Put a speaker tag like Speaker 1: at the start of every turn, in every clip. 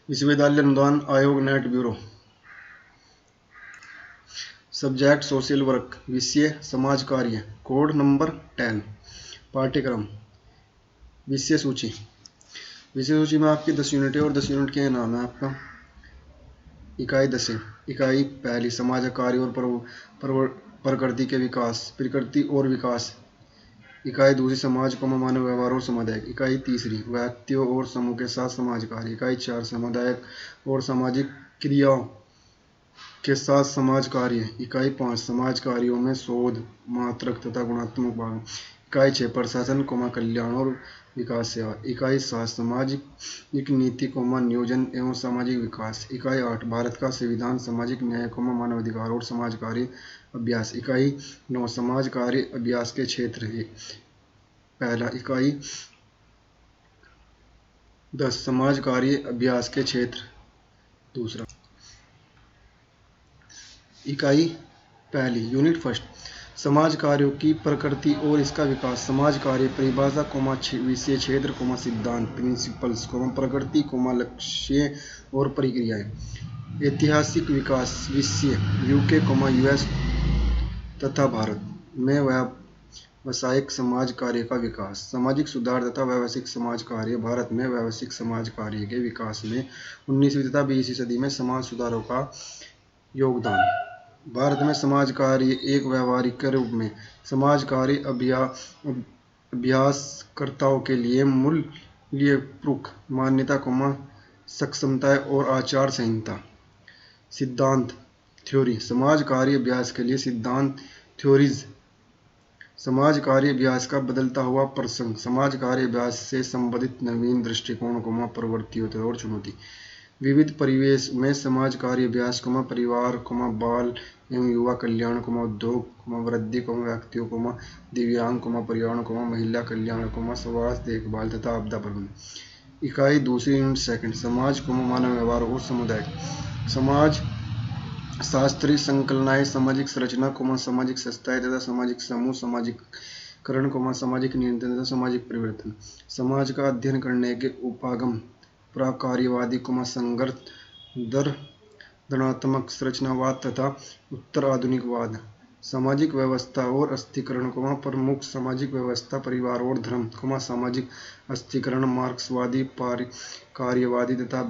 Speaker 1: विश्वविद्यालय अनुदान आयोग net bureau. Subject social work, विषय समाज कार्य, कोड नंबर 10। पाठ्यक्रम विषय सूची। विषय सूची में आपकी 10 यूनिट है और 10 यूनिट के नाम है आपका। इकाई 10। इकाई पहली समाज कार्य और प्रकृति के विकास, प्रकृति और विकास। इकाई दूसरी समाज को मानव व्यवहार और समुदाय। इकाई तीसरी व्यक्तियों और समूह के साथ समाज कार्य। इकाई 4 सामुदायिक और सामाजिक क्रियाओं के साथ समाज कार्य। इकाई 5 समाज कार्यों में शोध, मात्रक तथा गुणात्मक भाग। इकाई 6 प्रशासन कल्याण और विकास सेवा। इकाई 7 सामाजिक नीति नियोजन एवं सामाजिक विकास। इकाई 8 भारत का संविधान, सामाजिक न्याय मानवाधिकार और समाज कार्य अभ्यास। इकाई 9 समाज कार्य अभ्यास के क्षेत्र पहला। इकाई 10 समाज कार्य अभ्यास के क्षेत्र दूसरा। इकाई पहली यूनिट फर्स्ट समाज कार्यों की प्रकृति और इसका विकास। समाज कार्य परिभाषा विषय क्षेत्र सिद्धांत प्रिंसिपल्स प्रकृति लक्ष्य और प्रक्रियाएं। ऐतिहासिक विकास विषय यूके यूएस तथा भारत में व्यावसायिक समाज कार्य का विकास। सामाजिक सुधार तथा व्यावसायिक समाज कार्य भारत में व्यावसायिक समाज कार्य के विकास में 19वीं तथा 20वीं सदी में समाज सुधारों का योगदान। भारत में समाज कार्य एक व्यावहारिक के रूप में समाज कार्य अभ्यासकर्ताओं के लिए मूल्यप्रक मान्यता सक्षमताएं और आचार संहिता। सिद्धांत थ्योरी समाज कार्य अभ्यास के लिए सिद्धांत थ्योरीज। समाज कार्य अभ्यास का बदलता हुआ प्रसंग। समाज कार्य अभ्यास से संबंधित नवीन दृष्टिकोण प्रवृत्तियों और चुनौती। विविध परिवेश में समाज कार्य अभ्यास परिवार बाल एवं युवा कल्याण उद्योग वृद्धि व्यक्तियों दिव्यांग पर्यावरण महिला कल्याण स्वास्थ्य देखभाल तथा आपदा प्रबंधन। इकाई दूसरी यूनिट सेकंड समाज मानव व्यवहार और समुदाय। समाज शास्त्रीय संकल्पनाएं सामाजिक संरचना सामाजिक संस्थाएं तथा सामाजिक समूह सामाजिककरण सामाजिक नियंत्रण तथा सामाजिक परिवर्तन। समाज का अध्ययन करने के उपागम प्राकार्यवादी संघर्ष धनात्मक संरचनावाद तथा उत्तर आधुनिकवाद। सामाजिक व्यवस्था और अस्थिकरण प्रमुख सामाजिक व्यवस्था परिवार और धर्म सामाजिक अस्थिकरण मार्क्सवादी कार्यवादी तथा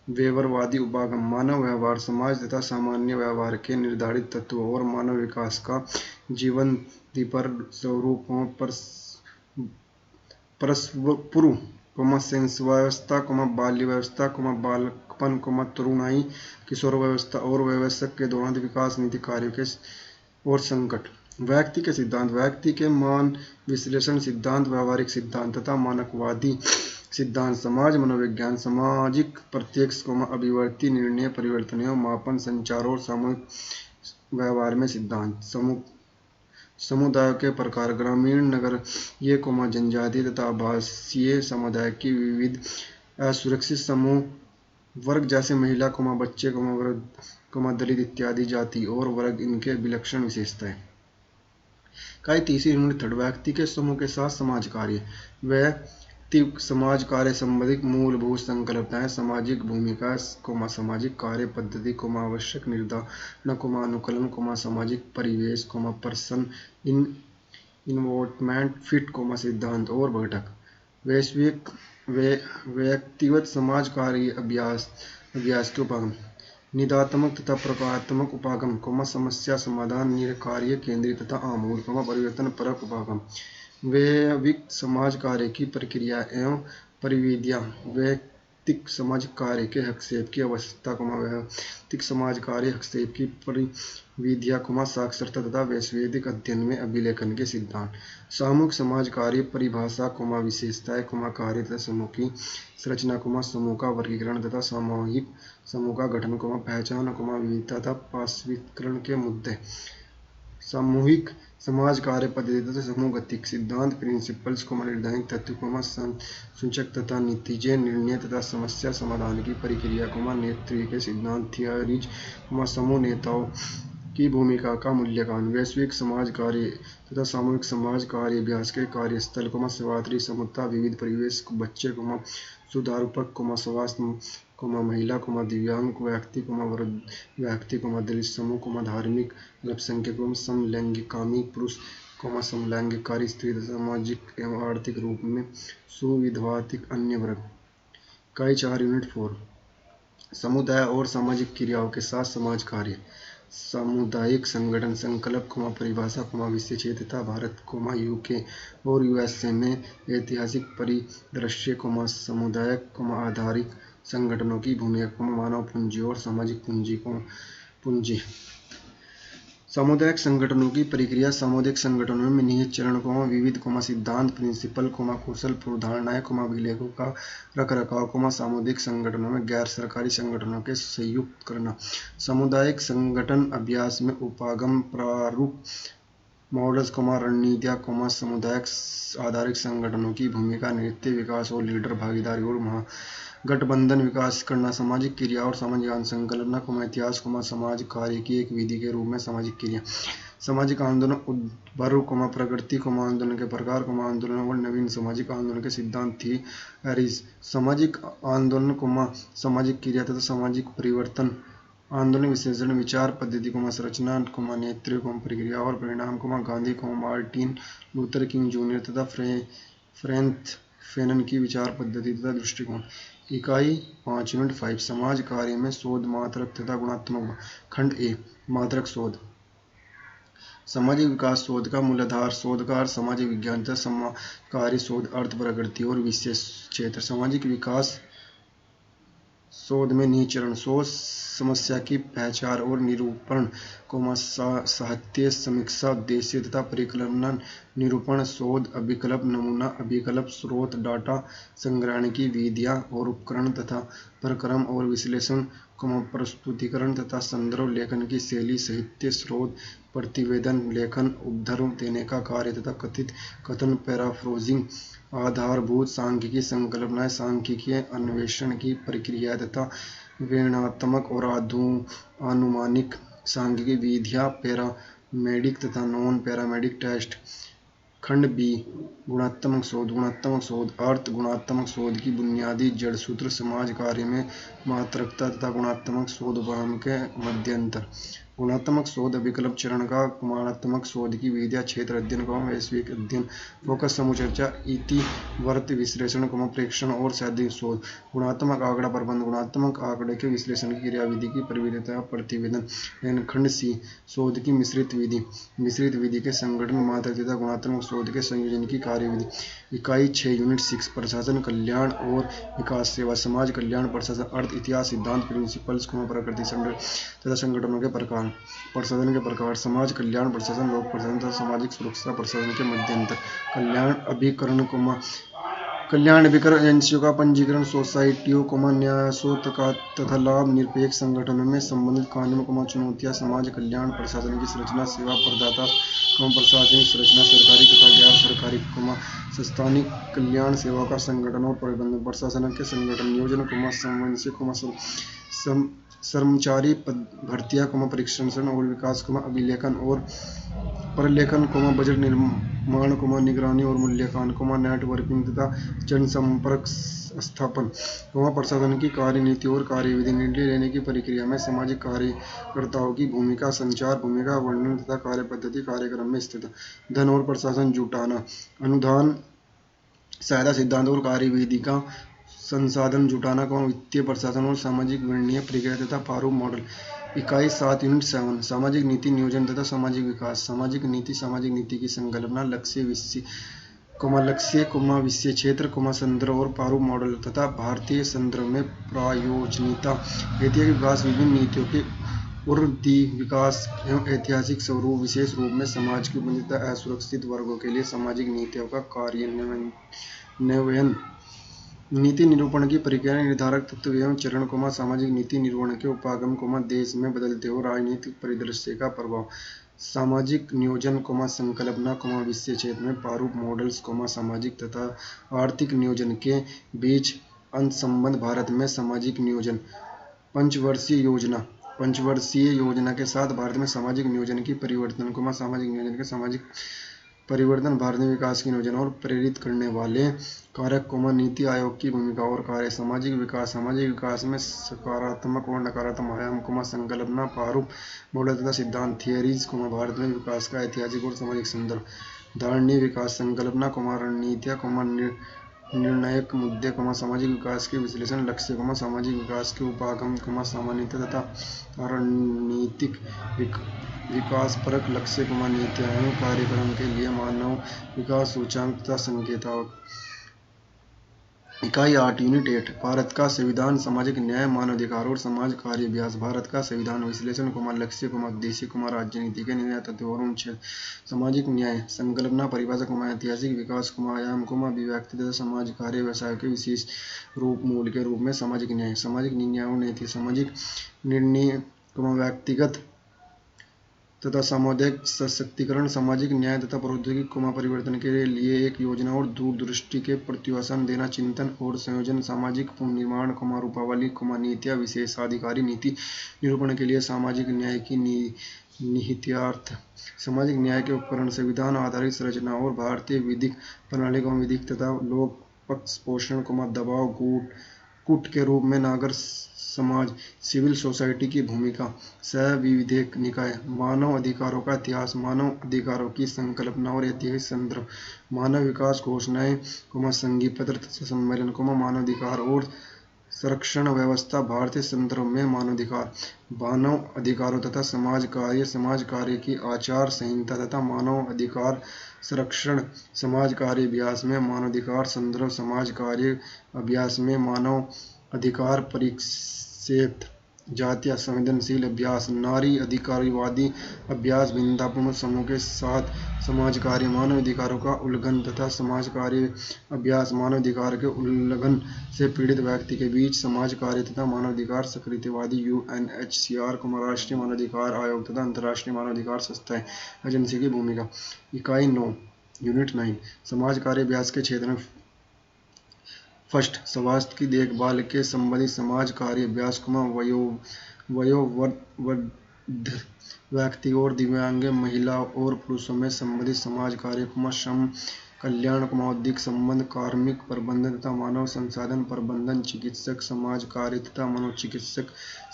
Speaker 1: वेबरवादी उपागम। मानव व्यवहार समाज तथा सामान्य व्यवहार के निर्धारित तत्वों और मानव विकास का जीवन दीपर स्वरूपों परस्पर व्यवस्था बाल्य व्यवस्था बालकपन तरुणाई किशोरावस्था और वयस्क के दौरान विकास नीति कार्यों के और संकट। व्यक्ति के सिद्धांत व्यक्ति के मान विश्लेषण सिद्धांत व्यवहारिक सिद्धांत तथा मानकवादी सिद्धांत। समाज मनोविज्ञान सामाजिक प्रत्यक्ष अभिवर्ती निर्णय परिवर्तन एवं मापन संचार और सामूहिक व्यवहार में सिद्धांत। समुदायों के प्रकार ग्रामीण नगरीय जनजातीय तथा आवासीय समुदाय की विविध असुरक्षित समूह वर्ग जैसे महिला बच्चे वृद्ध दलित इत्यादि जाति और वर्ग इनके विलक्षण विशेषताएं। इकाई तीसरी यूनिट थर्ड व्यक्ति के समूह के साथ समाज कार्य। व्यक्ति समाज कार्य संबंधित मूलभूत संकल्पनाएं सामाजिक भूमिका सामाजिक कार्य पद्धति आवश्यक निर्धारण अनुकूलन सामाजिक परिवेश पर्सन इन्वॉल्वमेंट फिट सिद्धांत और घटक। वैश्विक व्यक्तिगत समाज कार्य अभ्यास के उपागम निदात्मक तथा प्रकारात्मक उपागम समस्या समाधान कार्य केंद्रित तथा आमूल परिवर्तन परक उपागम। वैश्विक समाज कार्य की प्रक्रिया एवं परिविधियां वैयक्तिक समाज कार्य के हस्तक्षेप की आवश्यकता वैयक्तिक समाज कार्य हस्तक्षेप की परिविधियां साक्षरता तथा वैश्विक अध्ययन में अभिलेखन के सिद्धांत। सामूहिक समाज कार्य परिभाषा विशेषताएं कार्य तथा समूह की संरचना समूह का वर्गीकरण तथा सामूहिक समूह का गठन पहचान विविधता तथा पार्श्वीकरण के मुद्दे। सामूहिक समाज कार्य पद्धति तथा समूह गतिक सिद्धांत प्रिंसिपल्स निर्धारित तत्व सूचक तथा नतीजे निर्णय तथा समस्या समाधान की प्रक्रिया नेतृत्व के सिद्धांत थियरीज समूह नेताओं की भूमिका का मूल्यांकन। वैश्विक समाज कार्य तथा सामूहिक समाज कार्य अभ्यास के कार्यस्थल सेवात्री समुदाय विविध परिवेश बच्चे सुधारूपक स्वास्थ्य महिला, दिव्यांग व्यक्ति, वृद्ध व्यक्ति, दलित समूह, धार्मिक अल्पसंख्यक, समलैंगिकामी पुरुष, समलैंगिकारी स्त्री, सामाजिक एवं आर्थिक रूप में सुविधावंत अन्य वर्ग। इकाई 4 यूनिट 4 समुदाय और सामाजिक क्रियाओं के साथ समाज कार्य। सामुदायिक संगठन संकल्प, परिभाषा, विषय क्षेत्र तथा भारत, यूके और यूएसए में ऐतिहासिक परिदृश्य, सामुदायिक आधारित संगठनों की भूमिका, मानव पूंजी और सामाजिक पूंजी। सामुदायिक संगठनों की प्रक्रिया। सामुदायिक संगठनों में निहित चरण, विविध, सिद्धांत, प्रिंसिपल, कौशल, अवधारणाएं, अभिलेखों का रखरखाव, सामुदायिक संगठनों में गैर सरकारी संगठनों के संयुक्त करना। सामुदायिक संगठन अभ्यास में उपागम, प्रारूप, मॉडल्स, रणनीतियां, सामुदायिक आधारित संगठनों की भूमिका, नेतृत्व, विकास और लीडर, भागीदारी और महागठबंधन विकास करना। सामाजिक क्रिया और सामाजिक संकल्पना, इतिहास, समाज कार्य की एक विधि के रूप में सामाजिक क्रिया। सामाजिक आंदोलन, उद्भव, प्रगति, आंदोलन के प्रकार, आंदोलन और नवीन सामाजिक आंदोलन के सिद्धांत, थियरीज। सामाजिक आंदोलन, सामाजिक क्रिया तथा सामाजिक परिवर्तन, आंदोलन विश्लेषण, विचार पद्धति, संरचना, नेतृत्व, प्रक्रिया और परिणाम, Gandhi, Martin Luther king junior तथा फ्रैंथ फैनन की विचार पद्धति तथा दृष्टिकोण। इकाई 5 यूनिट 5 समाज कार्य में शोध, मात्रक तथा गुणात्मक। खंड ए मात्रक शोध। सामाजिक विकास शोध का मूलाधार। शोध का अर्थ सामाजिक विज्ञान तथा समाज कार्य शोध, अर्थ, प्रकृति और विशेष क्षेत्र। सामाजिक विकास शोध में निहित चरण, शोध समस्या की पहचान और निरूपण, साहित्य समीक्षा, उद्देश्य तथा परिकल्पना, निरूपण, शोध अभिकल्प, नमूना अभिकल्प, स्रोत, डाटा संग्रहण की विधियां और उपकरण तथा प्रक्रम और विश्लेषण, प्रस्तुतिकरण तथा संदर्भ लेखन की शैली, साहित्य स्रोत, प्रतिवेदन, लेखन, उद्धरण देने का कार्य तथा कथन, पैराफ्रेजिंग, आधारभूत सांख्यिकी संकल्पनाएं, सांख्यिकी अन्वेषण की प्रक्रिया तथा वर्णनात्मक और अनुमानिक सांख्यिकी विधियां, पैरामेडिक तथा नॉन पैरामेडिक टेस्ट। खंड बी गुणात्मक शोध। गुणात्मक शोध अर्थ, गुणात्मक शोध की बुनियादी जड़सूत्र, समाज कार्य में मात्रकता तथा गुणात्मक शोध उपक्रम के मध्यंतर। गुणात्मक शोध अभिकल्प चरण का, गुणात्मक शोध की विधियां, क्षेत्र अध्ययन, वैश्विक अध्ययन, फोकस समूह चर्चा, इतिवृत्त विश्लेषण, प्रेक्षण और सैद्धांतिक शोध। गुणात्मक आंकड़ा प्रबंध, गुणात्मक आंकड़े के विश्लेषण की क्रियाविधि की प्रविधता, प्रतिवेदन। खंड सी शोध की मिश्रित विधि। मिश्रित विधि के संगठन, मात्रक तथा गुणात्मक शोध के संयोजन की कार्यविधि। इकाई 6 यूनिट 6 प्रशासन, कल्याण और विकास सेवा। समाज कल्याण प्रशासन अर्थ, इतिहास, सिद्धांत, प्रिंसिपल्स, प्रकृति तथा संगठनों के प्रकार। प्रशासन के प्रकार, समाज कल्याण प्रशासन, लोक प्रशासन तथा सामाजिक सुरक्षा प्रशासन के मध्यंतर। कल्याण अभिकरण एजेंसियों का पंजीकरण, सोसाइटियों, न्यासों तथा लाभ निरपेक्ष संगठनों में संबंधित कानून, चुनौतियां। समाज कल्याण प्रशासन की संरचना, सेवा प्रदाता, प्रशासनिक संरचना, सरकारी तथा गैर सरकारी, संस्थानिक कल्याण सेवाओं का संगठन और प्रबंधन। प्रशासन के संगठन, नियोजन, समन्वय, कर्मचारी भर्तियां, प्रशिक्षण और विकास, अभिलेखन और प्रलेखन, बजट निर्माण, निगरानी और मूल्यांकन, नेटवर्किंग तथा जनसंपर्क स्थापन। प्रशासन की कार्यनीति और कार्यविधि। निर्णय लेने की प्रक्रिया में सामाजिक कार्यकर्ताओं की भूमिका, संचार भूमिका, वर्णन तथा कार्य पद्धति, कार्यक्रम में स्थित। धन और प्रशासन जुटाना, अनुदान, सहायता, सिद्धांत और कार्यविधि का संसाधन जुटाना, वित्तीय प्रशासन और सामाजिक निर्णय प्रक्रिया तथा प्रारूप मॉडल। इकाई 7 यूनिट 7 सामाजिक नीति नियोजन तथा सामाजिक विकास। सामाजिक नीति की संकल्पना, लक्ष्य, विषय, क्षेत्र, संदर्भ और प्रारूप मॉडल तथा भारतीय संदर्भ में प्रयोजनीयता। ऐतिहासिक विकास, विभिन्न नीतियों के उर्दी विकास एवं ऐतिहासिक स्वरूप, विशेष रूप में समाज की वंचित तथा असुरक्षित वर्गों के लिए सामाजिक नीतियों का कार्यान्वयन। नीति निरूपण की प्रक्रिया, निर्धारक तत्व एवं चरण, सामाजिक नीति निरूपण के उपागम, देश में बदलते हुए राजनीतिक परिदृश्य का प्रभाव। सामाजिक नियोजन, संकल्पना, विषय क्षेत्र में प्रारूप मॉडल्स, सामाजिक तथा आर्थिक नियोजन के बीच अंतर्संबंध। भारत में सामाजिक नियोजन। पंचवर्षीय योजना। पंचवर्षीय योजना के साथ भारत में सामाजिक नियोजन की परिवर्तन, सामाजिक नियोजन के सामाजिक परिवर्तन, भारत में विकास की योजना और प्रेरित करने वाले कारक, नीति आयोग की भूमिका और कार्य, सामाजिक विकास में सकारात्मक और नकारात्मक आयाम, संकल्पना, प्रारूप, मॉडल तथा सिद्धांत, थियरीज, भारत में विकास का ऐतिहासिक और सामाजिक संदर्भ, धारणीय विकास, संकल्पना, रणनीतियाँ, निर्णायक मुद्दे, सामाजिक विकास के विश्लेषण, लक्ष्य, सामाजिक विकास के उपागम, सामान्यता तथा रणनीतिक विकास परक लक्ष्य, नीतियाँ कार्यक्रम के लिए मानव विकास सूचकांक तथा संकेतक। इकाई 8 यूनिट 8 भारत का संविधान, सामाजिक न्याय, मानवाधिकार और समाज कार्य अभ्यास। भारत का संविधान विश्लेषण, लक्ष्य, उद्देश्य, राजनीति के निर्णय तत्व और अनुच्छेद। सामाजिक न्याय, संकल्पना, परिभाषा, ऐतिहासिक विकास, आयाम, अभिव्यक्ति तथा समाज कार्य व्यवसाय के विशेष रूप मूल के रूप में सामाजिक न्याय। सामाजिक निर्णय और नीति, सामाजिक निर्णय, व्यक्तिगत तथा सामुदायिक सशक्तिकरण, सामाजिक न्याय तथा प्रौद्योगिक परिवर्तन के लिए एक योजना और दूरदृष्टि के प्रोत्साहन देना, चिंतन और संयोजन, सामाजिक पुनर्निर्माण, रूपावली, नीतियाँ, विशेषाधिकारी नीति निरूपण के लिए सामाजिक न्याय की निहितार्थ। सामाजिक न्याय के उपकरण, संविधान आधारित संरचना और भारतीय विधिक प्रणाली, विधिक तथा लोक पक्ष पोषण, दबाव कूट के रूप में नागर समाज, सिविल सोसाइटी की भूमिका, सविधायक निकाय, मानव अधिकारों का इतिहास, मानव अधिकारों की संकल्पना और ऐतिहासिक संदर्भ, मानव विकास घोषणाएं, संघीय पत्र तथा सम्मेलन, मानवाधिकार और संरक्षण व्यवस्था, भारतीय संदर्भ में मानवाधिकार, मानव अधिकारों तथा समाज कार्य की आचार संहिता तथा मानव अधिकार संरक्षण, समाज कार्य अभ्यास में मानवाधिकार संदर्भ, समाज कार्य अभ्यास में मानव अधिकार परिक्षेत्र, जातीय संवेदनशील अभ्यास, नारी अधिकारवादी अभ्यास, भिन्नतापूर्ण समूह के साथ समाज कार्य, मानव अधिकारों का उल्लंघन तथा समाज कार्य अभ्यास, मानव अधिकार के उल्लंघन से पीड़ित व्यक्ति के बीच समाज कार्य तथा मानवाधिकार सक्रियवादी, UNHCR, राष्ट्रीय मानवाधिकार आयोग तथा अंतर्राष्ट्रीय मानवाधिकार संस्थाएं एजेंसी की भूमिका। इकाई 9 यूनिट 9 समाज कार्य अभ्यास के क्षेत्र में फर्स्ट, स्वास्थ्य की देखभाल के संबंधित समाज कार्य अभ्यास, वयोवृद्ध व्यक्ति और दिव्यांग महिला और पुरुषों में संबंधित समाज कार्य, श्रम कल्याण, औद्योगिक संबंध, कार्मिक प्रबंधन तथा मानव संसाधन प्रबंधन, चिकित्सक समाज कार्य तथा मनोचिकित्सक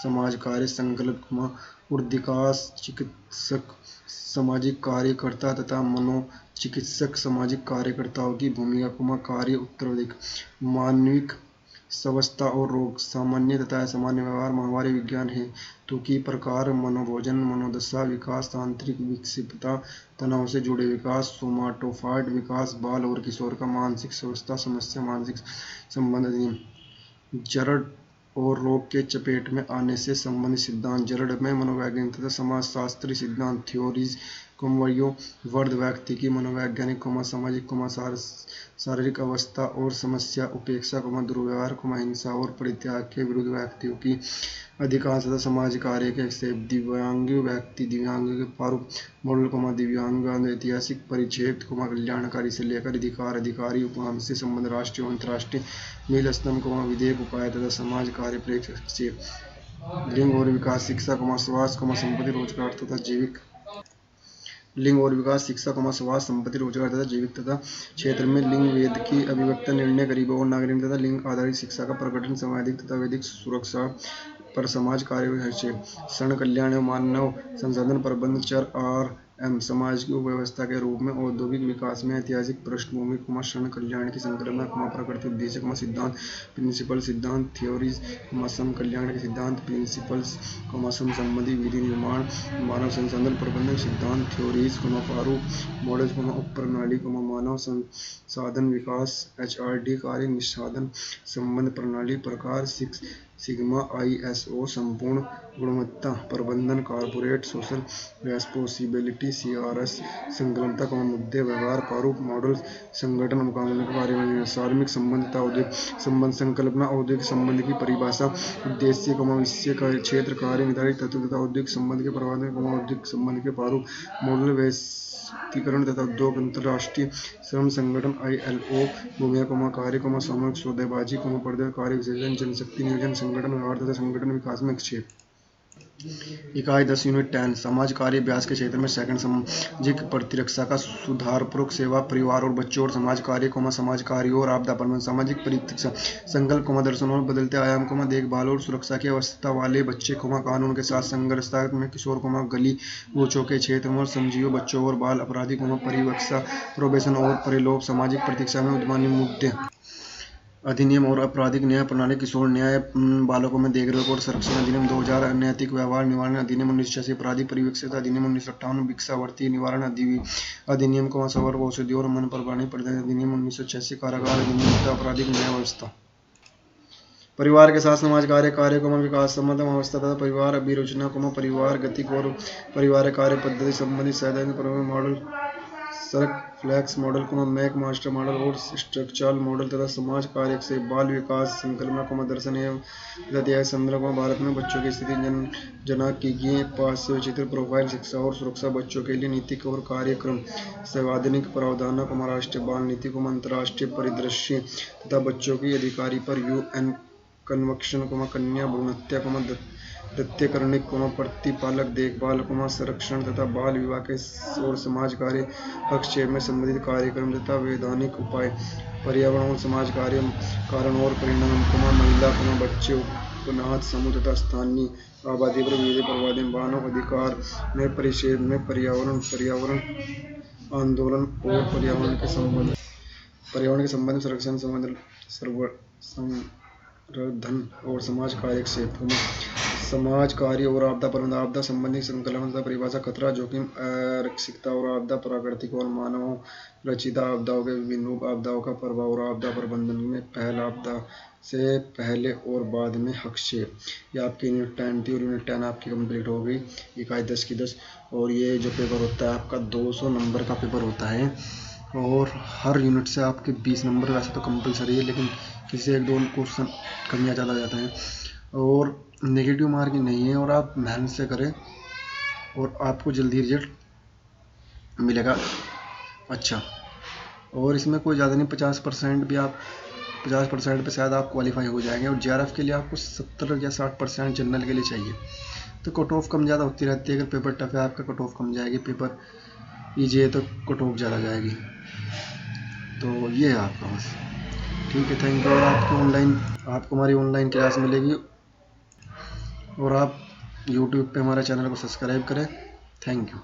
Speaker 1: समाज कार्य, संकल्प उर्दिकास, चिकित्सक सामाजिक कार्यकर्ता तथा मनोचिकित्सक सामाजिक कार्यकर्ताओं की भूमिका, कार्य उत्तराधिक, मानविक स्वास्थ्य और रोग, सामान्य तथा असामान्य व्यवहार, मानवीय विज्ञान हेतु की प्रकार, मनोभोजन, मनोदशा विकास, तांत्रिक विक्षिप्तता, तनाव से जुड़े विकास, सोमाटोफाइड विकास, बाल और किशोर का मानसिक स्वास्थ्य समस्या, मानसिक संबंध, जड़ और रोग के चपेट में आने से संबंधित सिद्धांत, जड़ में मनोवैज्ञानिक तथा समाजशास्त्री सिद्धांत, थ्योरीज, वयोवृद्ध व्यक्ति की मनोवैज्ञानिक, सामाजिक, शारीरिक अवस्था और समस्या, उपेक्षा, दुर्व्यवहार, हिंसा और परित्याग के विरुद्ध व्यक्तियों की अधिकांश तथा समाज कार्य के हिस्से, दिव्यांग व्यक्ति, दिव्यांग के प्रारूप मॉडल, दिव्यांग ऐतिहासिक परिच्छेद, कल्याणकारी से लेकर अधिकारी उपक्रम से संबंध, राष्ट्रीय और अंतर्राष्ट्रीय मील स्तंभ, विधेयक, उपाय तथा समाज कार्य प्रेक्षेप, लिंग और विकास, शिक्षा, स्वास्थ्य, संपत्ति, रोजगार तथा जैविक, लिंग और विकास, शिक्षा, स्वास्थ्य, संपत्ति, रोजगार तथा जैविक तथा क्षेत्र में लिंग भेद की अभिव्यक्ति, निर्णय, गरीबों और नागरिक तथा लिंग आधारित शिक्षा का प्रकटन, सामाजिक तथा वैदिक सुरक्षा पर समाज कार्य, क्षण कल्याण, मानव संसाधन प्रबंधन, चर समाज की उपव्यवस्था के रूप में, औद्योगिक विकास में ऐतिहासिक पृष्ठभूमि, क्षण कल्याण की संकल्पना, प्रकृति उद्देश्य, सिद्धांत, प्रिंसिपल, सिद्धांत, थ्योरीज, सम कल्याण के सिद्धांत, प्रिंसिपल्स, सम संबंधी विधि निर्माण, मानव संसाधन प्रबंधन सिद्धांत, थ्योरीज, प्रारूप मॉडल्स, उप प्रणाली, मानव संसाधन विकास, HRD कार्य निष्पादन संबंध प्रणाली प्रकार, सिग्मा ISO संपूर्ण गुणवत्ता प्रबंधन, कॉर्पोरेट सोशल रेस्पॉन्सिबिलिटी, CRS संकल्पना, मुद्दे, व्यवहार, प्रारूप मॉडल, संगठन, कार्य, सार्वजनिक संबंध तथा औद्योगिक संबंध, संकल्पना, औद्योगिक संबंध की परिभाषा, उद्देश्य, विषय, क्षेत्र, कार्य निर्धारित तत्व तथा औद्योगिक संबंध के प्रबंधन, औद्योगिक संबंध के प्रारूप मॉडल, वैश्वीकरण तथा उद्योग, अंतर्राष्ट्रीय श्रम संगठन ILO भूमिका, कार्य, सामूहिक सौदेबाजी, पर्दा कार्य, विशेषण, जनशक्ति नियोजन, संगठन व्यवहार तथा संगठन विकास में क्षेत्र। इकाई 10 यूनिट 10 समाज कार्य अभ्यास के क्षेत्र में सेकंड सामाजिक प्रतिरक्षा का सुधारपूर्वक सेवा परिवार और बच्चों और समाज कार्य समाज कार्य और आपदा प्रबंधन सामाजिक प्रतिरक्षा संकल्प दर्शन और बदलते आयाम देखभाल और सुरक्षा की अवस्था वाले बच्चे कानून के साथ संघर्षता में किशोर गली गोचों के क्षेत्र में समझियो बच्चों और बाल अपराधी परिवक्षा प्रोबेशन और परिलोभ सामाजिक प्रतीक्षा में उद्यमी मुद्दे अधिनियम और आपराधिक न्याय प्रणाली किशोर न्याय बालकों में देखरेख और संरक्षण अधिनियम 2000 अनैतिक व्यवहार निवारण अधिनियम 1986 आपराधिक परिवेक्षता अधिनियम 1958 भिक्षावृत्ति निवारण अधिनियम सवर औषधि और मन प्रणाली प्रदान अधिनियम 1986 कारागार अधिनियम आपराधिक न्याय व्यवस्था परिवार के साथ समाज कार्य विकास संबंध अवस्था तथा परिवार अभिरचना परिवार गतिक और परिवार कार्य पद्धति संबंधित सैद्धांतिक मॉडल सर्क फ्लैक्स मॉडल मैक मास्टर मॉडल और स्ट्रक्चरल मॉडल तथा समाज कार्य से बाल विकास संकल्पना दर्शन एवं संदर्भ भारत में बच्चों की स्थिति जनांकीय पार्श्व चित्र प्रोफाइल शिक्षा और सुरक्षा बच्चों के लिए नीति और कार्यक्रम संवैधानिक प्रावधान राष्ट्रीय बाल नीति अंतर्राष्ट्रीय परिदृश्य तथा बच्चों की अधिकारी पर UN कन्वेंशन कन्या भ्रूण हत्या दत्तकरणिक प्रतिपालक देखभाल संरक्षण तथा बाल विवाह के और समाज कार्य हस्तक्षेप में संबंधित कार्यक्रम तथा वैधानिक उपाय पर्यावरण और समाज कार्य कारण और परिणाम महिला बच्चे उपनाथ समूह तथा स्थानीय आबादी पर विविध प्रवादी मानव अधिकार में परिषेध में पर्यावरण आंदोलन और पर्यावरण के संबंध में संरक्षण संवर्धन और समाज कार्य क्षेत्र में समाज कार्य और आपदा प्रबंधन आपदा संबंधी संकलन तथा परिभाषा खतरा जोखिम आरक्षितता और आपदा प्राकृतिक और मानव रचित आपदाओं के विभिन्न रूप आपदाओं का प्रभाव और आपदा प्रबंधन में पहला आपदा से पहले और बाद में हस्तक्षेप। ये आपकी यूनिट 10 थी और यूनिट 10 आपकी कंप्लीट हो गई इकाई 10 की 10। और ये जो पेपर होता है आपका 200 नंबर का पेपर होता है और हर यूनिट से आपके 20 नंबर वैसे तो कंपलसरी है, लेकिन किसी एक दो क्वेश्चन कम या ज़्यादा जाते हैं और नेगेटिव मार्किंग नहीं है। और आप मेहनत से करें और आपको जल्दी रिजल्ट मिलेगा अच्छा। और इसमें कोई ज़्यादा नहीं, 50% भी आप 50% पे शायद आप क्वालिफाई हो जाएंगे। और JRF के लिए आपको 70 या 60% जनरल के लिए चाहिए। तो कट ऑफ कम ज़्यादा होती रहती है। अगर पेपर टफ है आपका कट ऑफ कम जाएगी, पेपर ईजी है तो कट ऑफ ज़्यादा जाएगी। तो ये है आपका बस, ठीक है, थैंक यू। और आपको हमारी ऑनलाइन क्लास मिलेगी और आप YouTube पे हमारे चैनल को सब्सक्राइब करें। Thank you.